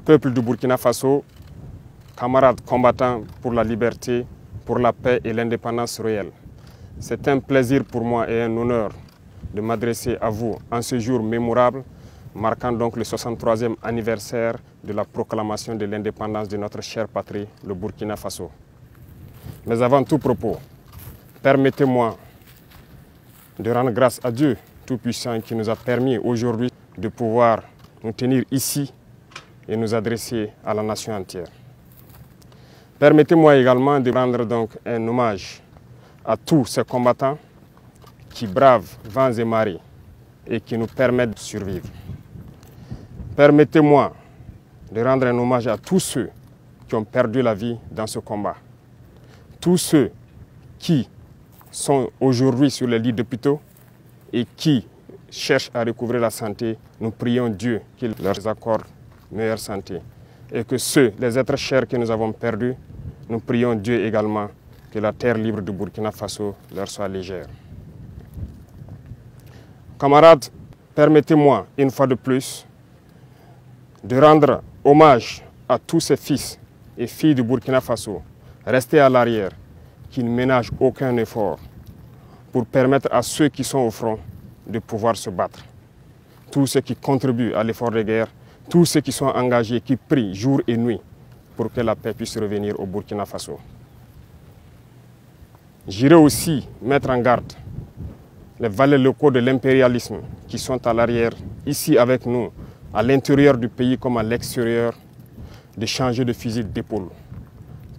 Peuple du Burkina Faso, camarades combattants pour la liberté, pour la paix et l'indépendance réelle. C'est un plaisir pour moi et un honneur de m'adresser à vous en ce jour mémorable, marquant donc le 63e anniversaire de la proclamation de l'indépendance de notre chère patrie, le Burkina Faso. Mais avant tout propos, permettez-moi de rendre grâce à Dieu Tout-Puissant qui nous a permis aujourd'hui de pouvoir nous tenir ici et nous adresser à la nation entière. Permettez-moi également de rendre donc un hommage à tous ces combattants qui bravent vents et marées et qui nous permettent de survivre. Permettez-moi de rendre un hommage à tous ceux qui ont perdu la vie dans ce combat. Tous ceux qui sont aujourd'hui sur les lits d'hôpitaux et qui cherchent à recouvrer la santé, nous prions Dieu qu'il leur accorde meilleure santé. Et que ceux, les êtres chers que nous avons perdus, nous prions Dieu également que la terre libre du Burkina Faso leur soit légère. Camarades, permettez-moi une fois de plus de rendre hommage à tous ces fils et filles du Burkina Faso restés à l'arrière, qui ne ménagent aucun effort pour permettre à ceux qui sont au front de pouvoir se battre. Tous ceux qui contribuent à l'effort de guerre, tous ceux qui sont engagés, qui prient jour et nuit pour que la paix puisse revenir au Burkina Faso. J'irai aussi mettre en garde les valets locaux de l'impérialisme qui sont à l'arrière, ici avec nous, à l'intérieur du pays comme à l'extérieur, de changer de fusil d'épaule.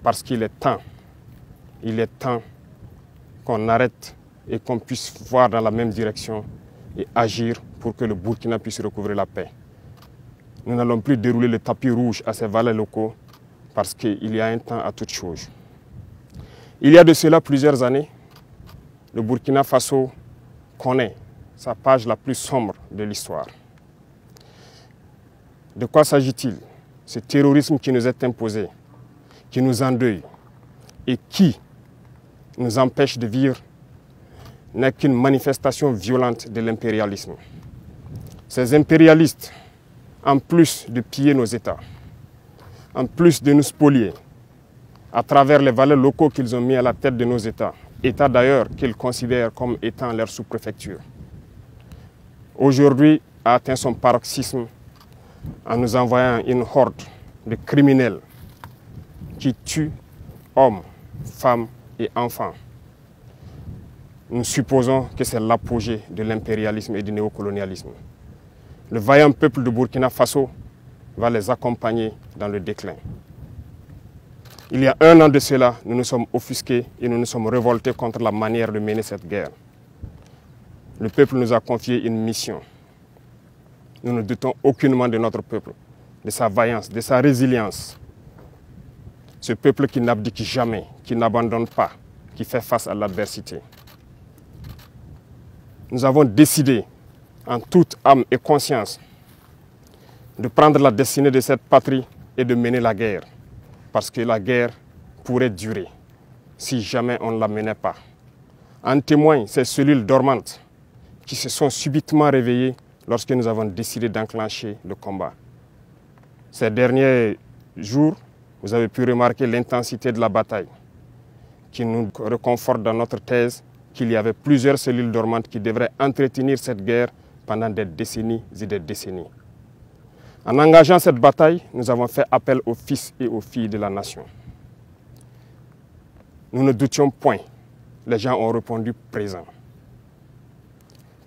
Parce qu'il est temps qu'on arrête et qu'on puisse voir dans la même direction et agir pour que le Burkina puisse recouvrer la paix. Nous n'allons plus dérouler le tapis rouge à ces valets locaux parce qu'il y a un temps à toute chose. Il y a de cela plusieurs années, le Burkina Faso connaît sa page la plus sombre de l'histoire. De quoi s'agit-il? Ce terrorisme qui nous est imposé, qui nous endeuille et qui nous empêche de vivre n'est qu'une manifestation violente de l'impérialisme. Ces impérialistes, en plus de piller nos États, en plus de nous spolier, à travers les valeurs locaux qu'ils ont mis à la tête de nos États, États d'ailleurs qu'ils considèrent comme étant leur sous-préfecture, aujourd'hui a atteint son paroxysme en nous envoyant une horde de criminels qui tuent hommes, femmes et enfants. Nous supposons que c'est l'apogée de l'impérialisme et du néocolonialisme. Le vaillant peuple de Burkina Faso va les accompagner dans le déclin. Il y a un an de cela, nous nous sommes offusqués et nous nous sommes révoltés contre la manière de mener cette guerre. Le peuple nous a confié une mission. Nous ne doutons aucunement de notre peuple, de sa vaillance, de sa résilience. Ce peuple qui n'abdique jamais, qui n'abandonne pas, qui fait face à l'adversité. Nous avons décidé, en toute âme et conscience, de prendre la destinée de cette patrie et de mener la guerre. Parce que la guerre pourrait durer si jamais on ne la menait pas. En témoignent ces cellules dormantes qui se sont subitement réveillées lorsque nous avons décidé d'enclencher le combat. Ces derniers jours, vous avez pu remarquer l'intensité de la bataille qui nous reconforte dans notre thèse qu'il y avait plusieurs cellules dormantes qui devraient entretenir cette guerre pendant des décennies et des décennies. En engageant cette bataille, nous avons fait appel aux fils et aux filles de la nation. Nous ne doutions point. Les gens ont répondu présent.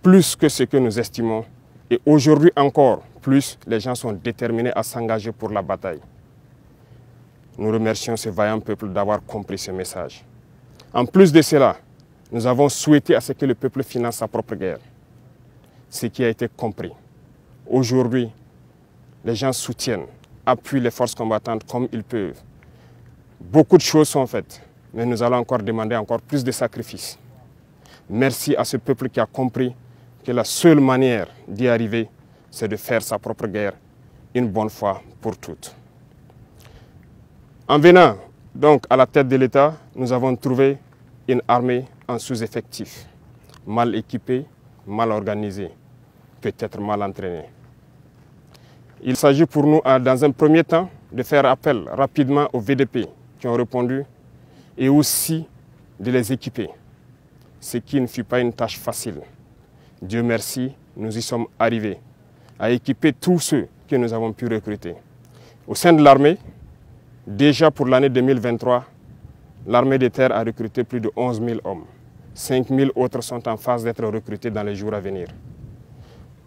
Plus que ce que nous estimons, et aujourd'hui encore plus, les gens sont déterminés à s'engager pour la bataille. Nous remercions ce vaillant peuple d'avoir compris ce message. En plus de cela, nous avons souhaité à ce que le peuple finance sa propre guerre. Ce qui a été compris. Aujourd'hui, les gens soutiennent, appuient les forces combattantes comme ils peuvent. Beaucoup de choses sont faites, mais nous allons encore demander encore plus de sacrifices. Merci à ce peuple qui a compris que la seule manière d'y arriver, c'est de faire sa propre guerre une bonne fois pour toutes. En venant donc à la tête de l'État, nous avons trouvé une armée en sous-effectif, mal équipée, mal organisée, peut-être mal entraînée. Il s'agit pour nous, dans un premier temps, de faire appel rapidement aux VDP qui ont répondu et aussi de les équiper, ce qui ne fut pas une tâche facile. Dieu merci, nous y sommes arrivés à équiper tous ceux que nous avons pu recruter. Au sein de l'armée, déjà pour l'année 2023, l'armée de terre a recruté plus de 11 000 hommes. 5 000 autres sont en phase d'être recrutés dans les jours à venir.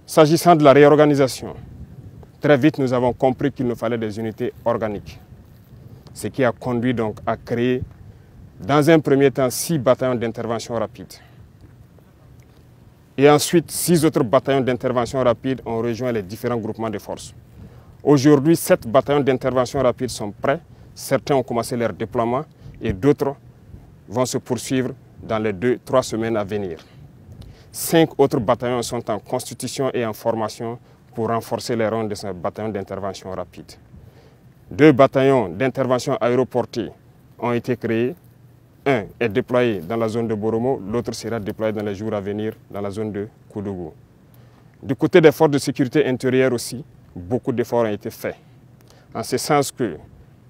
S'agissant de la réorganisation, très vite nous avons compris qu'il nous fallait des unités organiques. Ce qui a conduit donc à créer, dans un premier temps, 6 bataillons d'intervention rapide. Et ensuite, 6 autres bataillons d'intervention rapide ont rejoint les différents groupements de forces. Aujourd'hui, 7 bataillons d'intervention rapide sont prêts. Certains ont commencé leur déploiement et d'autres vont se poursuivre dans les 2-3 semaines à venir. 5 autres bataillons sont en constitution et en formation pour renforcer les rangs de ce bataillon d'intervention rapide. 2 bataillons d'intervention aéroportée ont été créés. Un est déployé dans la zone de Boromo, l'autre sera déployé dans les jours à venir dans la zone de Koudougou. Du côté des forces de sécurité intérieure aussi, beaucoup d'efforts ont été faits. En ce sens que,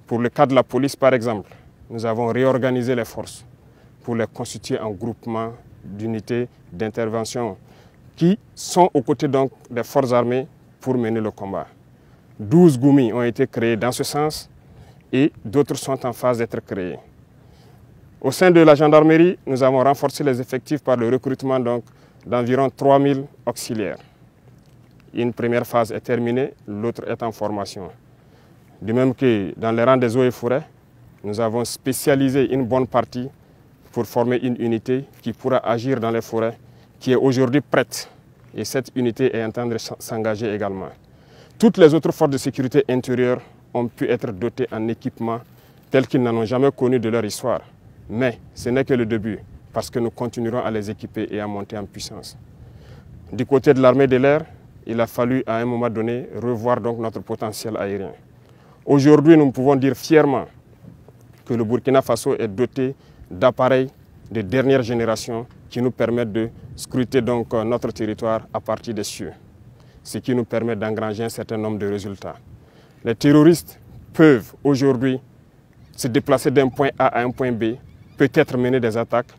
pour le cas de la police par exemple, nous avons réorganisé les forces pour les constituer en groupements d'unités d'intervention qui sont aux côtés donc des forces armées pour mener le combat. 12 GOUMI ont été créés dans ce sens et d'autres sont en phase d'être créés. Au sein de la gendarmerie, nous avons renforcé les effectifs par le recrutement d'environ 3 000 auxiliaires. Une première phase est terminée, l'autre est en formation. De même que dans les rangs des eaux et forêts, nous avons spécialisé une bonne partie pour former une unité qui pourra agir dans les forêts, qui est aujourd'hui prête. Et cette unité est en train de s'engager également. Toutes les autres forces de sécurité intérieure ont pu être dotées en équipements tels qu'ils n'en ont jamais connu de leur histoire. Mais ce n'est que le début, parce que nous continuerons à les équiper et à monter en puissance. Du côté de l'armée de l'air, il a fallu à un moment donné revoir donc notre potentiel aérien. Aujourd'hui, nous pouvons dire fièrement que le Burkina Faso est doté d'appareils de dernière génération qui nous permettent de scruter donc notre territoire à partir des cieux, ce qui nous permet d'engranger un certain nombre de résultats. Les terroristes peuvent aujourd'hui se déplacer d'un point A à un point B, peut-être mener des attaques,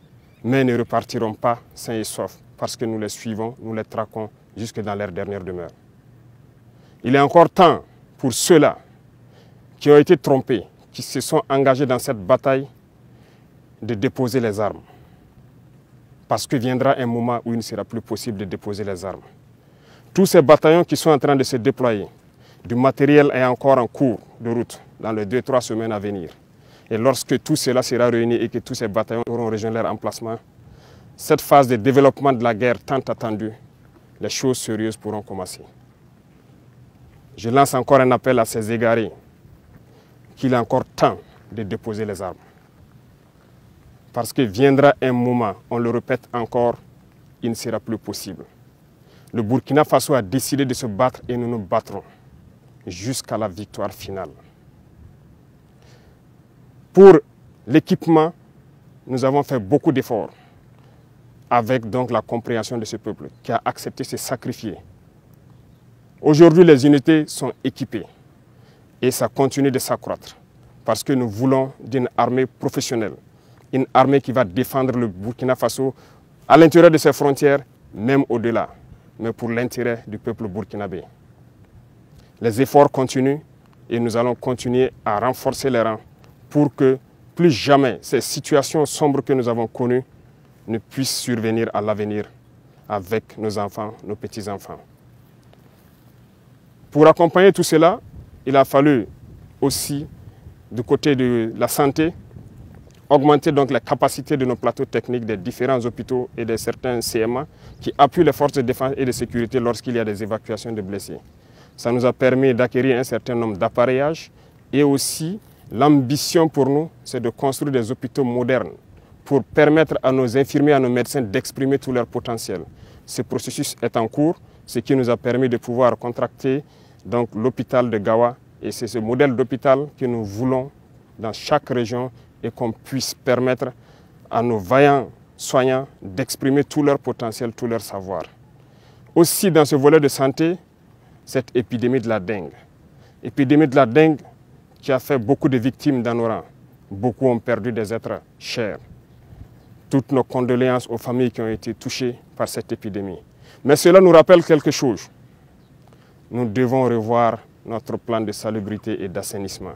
mais ne repartiront pas sains et saufs parce que nous les suivons, nous les traquons jusque dans leur dernière demeure. Il est encore temps pour ceux-là qui ont été trompés, qui se sont engagés dans cette bataille, de déposer les armes. Parce que viendra un moment où il ne sera plus possible de déposer les armes. Tous ces bataillons qui sont en train de se déployer, du matériel est encore en cours de route dans les 2-3 semaines à venir. Et lorsque tout cela sera réuni et que tous ces bataillons auront rejoint leur emplacement, cette phase de développement de la guerre tant attendue, les choses sérieuses pourront commencer. Je lance encore un appel à ces égarés qu'il est encore temps de déposer les armes. Parce que viendra un moment, on le répète encore, il ne sera plus possible. Le Burkina Faso a décidé de se battre et nous nous battrons jusqu'à la victoire finale. Pour l'équipement, nous avons fait beaucoup d'efforts avec donc la compréhension de ce peuple qui a accepté de se sacrifier. Aujourd'hui, les unités sont équipées et ça continue de s'accroître parce que nous voulons d'une armée professionnelle, une armée qui va défendre le Burkina Faso à l'intérieur de ses frontières, même au-delà, mais pour l'intérêt du peuple burkinabé. Les efforts continuent et nous allons continuer à renforcer les rangs pour que plus jamais ces situations sombres que nous avons connues ne puissent survenir à l'avenir avec nos enfants, nos petits-enfants. Pour accompagner tout cela, il a fallu aussi, du côté de la santé, augmenter donc la capacité de nos plateaux techniques des différents hôpitaux et de certains CMA qui appuient les forces de défense et de sécurité lorsqu'il y a des évacuations de blessés. Ça nous a permis d'acquérir un certain nombre d'appareillages et aussi l'ambition pour nous, c'est de construire des hôpitaux modernes pour permettre à nos infirmiers, à nos médecins d'exprimer tout leur potentiel. Ce processus est en cours, ce qui nous a permis de pouvoir contracter donc l'hôpital de Gawa et c'est ce modèle d'hôpital que nous voulons dans chaque région et qu'on puisse permettre à nos vaillants soignants d'exprimer tout leur potentiel, tout leur savoir. Aussi dans ce volet de santé, cette épidémie de la dengue. Épidémie de la dengue qui a fait beaucoup de victimes dans nos rangs. Beaucoup ont perdu des êtres chers. Toutes nos condoléances aux familles qui ont été touchées par cette épidémie. Mais cela nous rappelle quelque chose. Nous devons revoir notre plan de salubrité et d'assainissement.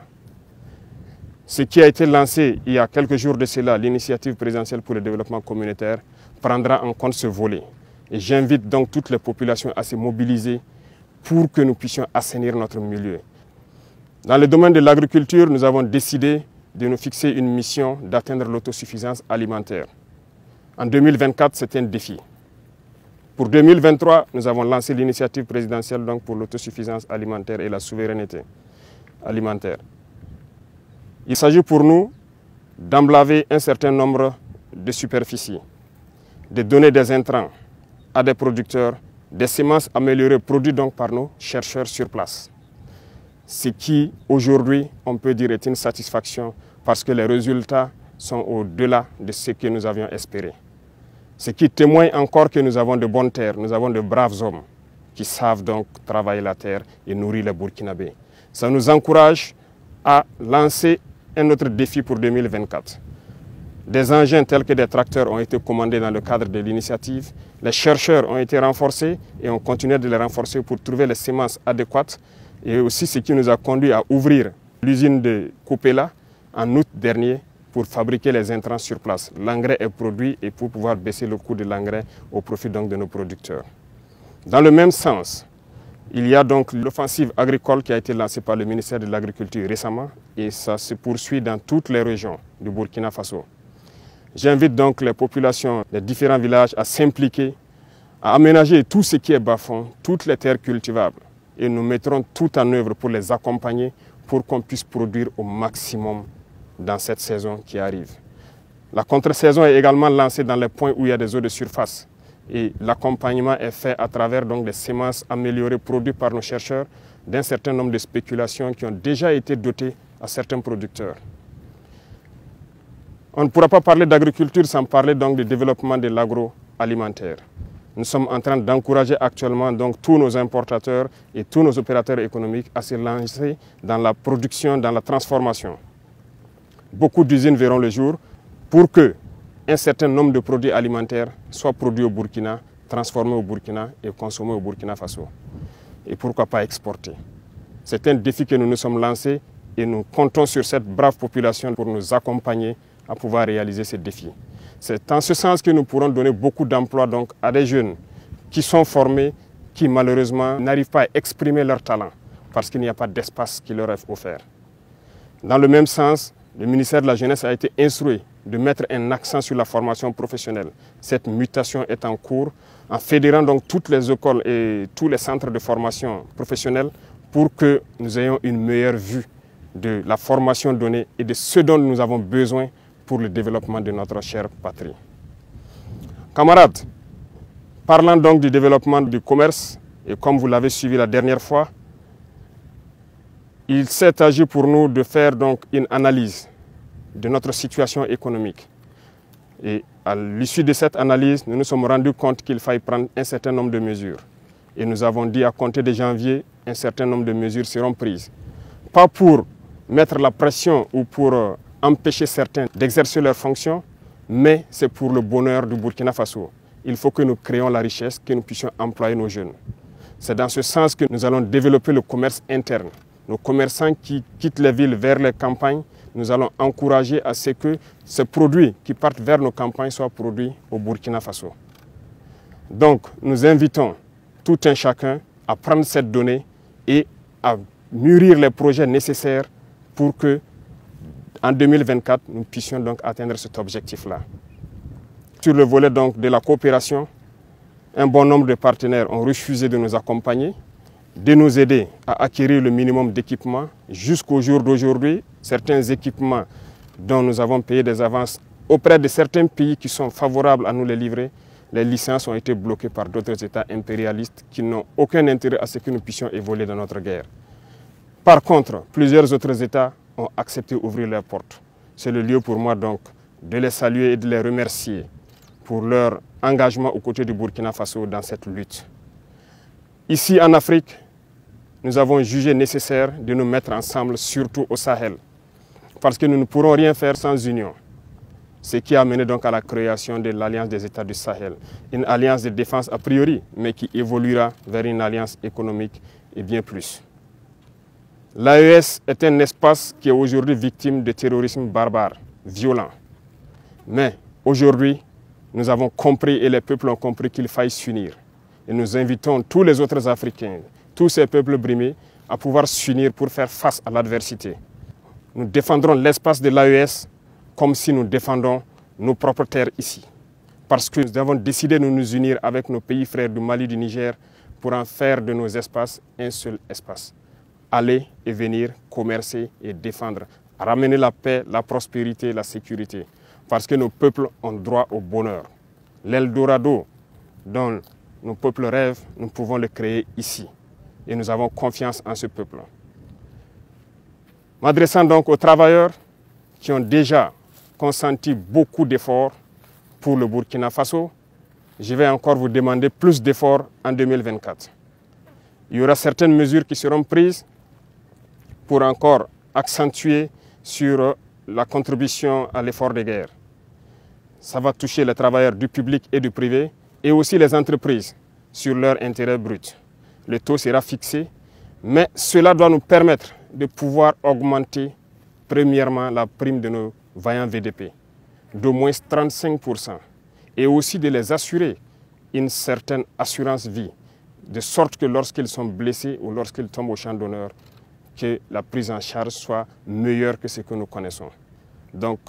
Ce qui a été lancé il y a quelques jours de cela, l'initiative présidentielle pour le développement communautaire, prendra en compte ce volet. Et j'invite donc toutes les populations à se mobiliser pour que nous puissions assainir notre milieu. Dans le domaine de l'agriculture, nous avons décidé de nous fixer une mission d'atteindre l'autosuffisance alimentaire. En 2024, c'est un défi. Pour 2023, nous avons lancé l'initiative présidentielle donc, pour l'autosuffisance alimentaire et la souveraineté alimentaire. Il s'agit pour nous d'emblaver un certain nombre de superficies, de donner des intrants à des producteurs, des semences améliorées produites donc par nos chercheurs sur place. Ce qui, aujourd'hui, on peut dire est une satisfaction parce que les résultats sont au-delà de ce que nous avions espéré. Ce qui témoigne encore que nous avons de bonnes terres, nous avons de braves hommes qui savent donc travailler la terre et nourrir les Burkinabés. Ça nous encourage à lancer un autre défi pour 2024. Des engins tels que des tracteurs ont été commandés dans le cadre de l'initiative. Les chercheurs ont été renforcés et on continue de les renforcer pour trouver les semences adéquates. Et aussi ce qui nous a conduit à ouvrir l'usine de Kopela en août dernier pour fabriquer les intrants sur place. L'engrais est produit et pour pouvoir baisser le coût de l'engrais au profit donc de nos producteurs. Dans le même sens, il y a donc l'offensive agricole qui a été lancée par le ministère de l'Agriculture récemment et ça se poursuit dans toutes les régions du Burkina Faso. J'invite donc les populations des différents villages à s'impliquer, à aménager tout ce qui est bas-fond, toutes les terres cultivables. Et nous mettrons tout en œuvre pour les accompagner pour qu'on puisse produire au maximum dans cette saison qui arrive. La contre-saison est également lancée dans les points où il y a des eaux de surface. Et l'accompagnement est fait à travers donc, des semences améliorées produites par nos chercheurs d'un certain nombre de spéculations qui ont déjà été dotées à certains producteurs. On ne pourra pas parler d'agriculture sans parler donc du développement de l'agroalimentaire. Nous sommes en train d'encourager actuellement donc, tous nos importateurs et tous nos opérateurs économiques à se lancer dans la production, dans la transformation. Beaucoup d'usines verront le jour pour qu'un certain nombre de produits alimentaires soient produits au Burkina, transformés au Burkina et consommés au Burkina Faso. Et pourquoi pas exporter. C'est un défi que nous nous sommes lancés et nous comptons sur cette brave population pour nous accompagner à pouvoir réaliser ces défis. C'est en ce sens que nous pourrons donner beaucoup d'emplois donc, à des jeunes qui sont formés, qui malheureusement n'arrivent pas à exprimer leur talent parce qu'il n'y a pas d'espace qui leur est offert. Dans le même sens, le ministère de la Jeunesse a été instruit de mettre un accent sur la formation professionnelle. Cette mutation est en cours en fédérant donc toutes les écoles et tous les centres de formation professionnelle pour que nous ayons une meilleure vue de la formation donnée et de ce dont nous avons besoin pour le développement de notre chère patrie. Camarades, parlant donc du développement du commerce, et comme vous l'avez suivi la dernière fois, il s'est agi pour nous de faire donc une analyse de notre situation économique. Et à l'issue de cette analyse, nous nous sommes rendus compte qu'il fallait prendre un certain nombre de mesures. Et nous avons dit à compter de janvier, un certain nombre de mesures seront prises. Pas pour mettre la pression ou pour empêcher certains d'exercer leurs fonctions, mais c'est pour le bonheur du Burkina Faso. Il faut que nous créions la richesse, que nous puissions employer nos jeunes. C'est dans ce sens que nous allons développer le commerce interne. Nos commerçants qui quittent les villes vers les campagnes, nous allons encourager à ce que ces produits qui partent vers nos campagnes soient produits au Burkina Faso. Donc, nous invitons tout un chacun à prendre cette donnée et à mûrir les projets nécessaires pour que, en 2024, nous puissions donc atteindre cet objectif-là. Sur le volet donc de la coopération, un bon nombre de partenaires ont refusé de nous accompagner, de nous aider à acquérir le minimum d'équipements. Jusqu'au jour d'aujourd'hui, certains équipements dont nous avons payé des avances auprès de certains pays qui sont favorables à nous les livrer, les licences ont été bloquées par d'autres États impérialistes qui n'ont aucun intérêt à ce que nous puissions évoluer dans notre guerre. Par contre, plusieurs autres États ont accepté d'ouvrir leurs portes. C'est le lieu pour moi donc de les saluer et de les remercier pour leur engagement aux côtés du Burkina Faso dans cette lutte. Ici en Afrique, nous avons jugé nécessaire de nous mettre ensemble, surtout au Sahel. Parce que nous ne pourrons rien faire sans union. Ce qui a mené donc à la création de l'Alliance des États du Sahel. Une alliance de défense a priori, mais qui évoluera vers une alliance économique et bien plus. L'AES est un espace qui est aujourd'hui victime de terrorisme barbare, violent. Mais aujourd'hui, nous avons compris et les peuples ont compris qu'il faille s'unir. Et nous invitons tous les autres Africains, tous ces peuples brimés, à pouvoir s'unir pour faire face à l'adversité. Nous défendrons l'espace de l'AES comme si nous défendons nos propres terres ici. Parce que nous avons décidé de nous unir avec nos pays frères du Mali, du Niger, pour en faire de nos espaces un seul espace. Aller et venir, commercer et défendre, ramener la paix, la prospérité, la sécurité. Parce que nos peuples ont droit au bonheur. L'Eldorado dont nos peuples rêvent, nous pouvons le créer ici. Et nous avons confiance en ce peuple. M'adressant donc aux travailleurs qui ont déjà consenti beaucoup d'efforts pour le Burkina Faso, je vais encore vous demander plus d'efforts en 2024. Il y aura certaines mesures qui seront prises pour encore accentuer sur la contribution à l'effort de guerre. Ça va toucher les travailleurs du public et du privé et aussi les entreprises sur leur intérêt brut. Le taux sera fixé, mais cela doit nous permettre de pouvoir augmenter premièrement la prime de nos vaillants VDP d'au moins 35% et aussi de les assurer une certaine assurance vie, de sorte que lorsqu'ils sont blessés ou lorsqu'ils tombent au champ d'honneur, que la prise en charge soit meilleure que ce que nous connaissons. Donc,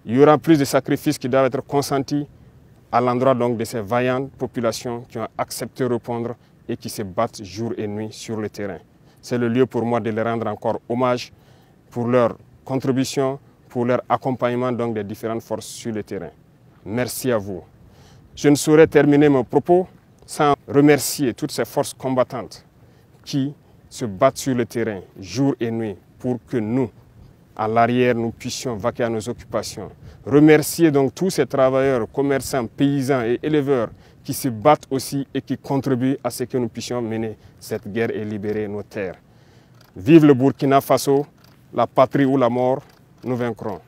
il y aura plus de sacrifices qui doivent être consentis à l'endroit donc de ces vaillantes populations qui ont accepté de répondre et qui se battent jour et nuit sur le terrain. C'est le lieu pour moi de les rendre encore hommage pour leur contribution, pour leur accompagnement donc des différentes forces sur le terrain. Merci à vous. Je ne saurais terminer mon propos sans remercier toutes ces forces combattantes qui se battent sur le terrain jour et nuit pour que nous, à l'arrière, nous puissions vaquer à nos occupations. Remercier donc tous ces travailleurs, commerçants, paysans et éleveurs qui se battent aussi et qui contribuent à ce que nous puissions mener cette guerre et libérer nos terres. Vive le Burkina Faso, la patrie ou la mort, nous vaincrons.